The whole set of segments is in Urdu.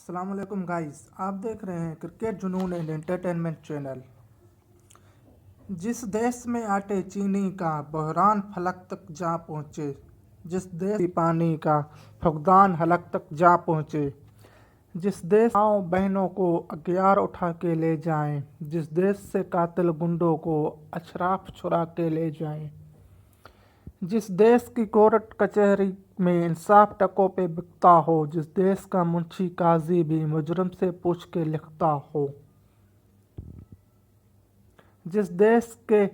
السلام علیکم گائز، آپ دیکھ رہے ہیں کرکٹ جنون اینڈ انٹرٹینمنٹ چینل۔ جس دیش میں آٹے چینی کا بحران فلک تک جا پہنچے، جس دیش کی پانی کا فقدان حلق تک جا پہنچے، جس دیش ماؤں بہنوں کو اغیار اٹھا کے لے جائیں، جس دیش سے قاتل گنڈوں کو اشراف چھڑا کے لے جائیں، جس دیش کی کورٹ کچہری میں انصاف ٹکوں پہ بکتا ہو، جس دیش کا منشی قاضی بھی مجرم سے پوچھ کے لکھتا ہو، جس دیش کے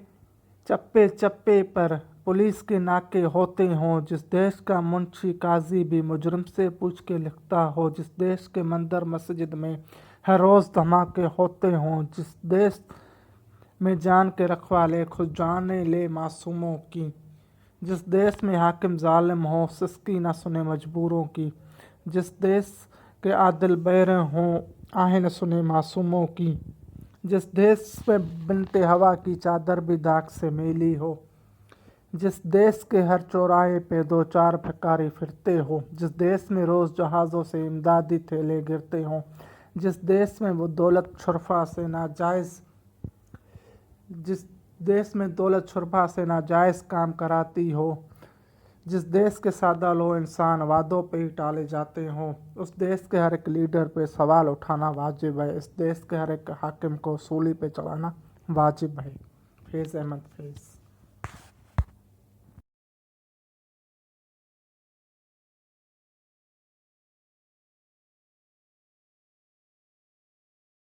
چپے چپے پر پولیس کے ناکے ہوتے ہوں، جس دیش کا منشی قاضی بھی مجرم سے پوچھ کے لکھتا ہو، جس دیش کے مندر مسجد میں ہر روز دھماکے ہوتے ہوں، جس دیش میں جان کے رکھوالے خود جانیں لے معصوموں کی، جس دیش میں حاکم ظالم ہو سسکی نہ سنے مجبوروں کی، جس دیش کے عادل بحریں ہوں آہیں نہ سنے معصوموں کی، جس دیش میں بنت ہوا کی چادر بھی داغ سے میلی ہو، جس دیش کے ہر چوراہے پہ دو چار بھکاری پھرتے ہو، جس دیش میں روز جہازوں سے امدادی تھیلے گرتے ہوں، جس دیش میں وہ دولت شرفا سے ناجائز کام کراتی ہو، جس دیش کے سادہ لو انسان وعدوں پہ ہی ٹالے جاتے ہوں، اس دیش کے ہر ایک لیڈر پہ سوال اٹھانا واجب ہے، اس دیش کے ہر ایک حاکم کو سولی پہ چڑھانا واجب ہے۔ فیض احمد فیض۔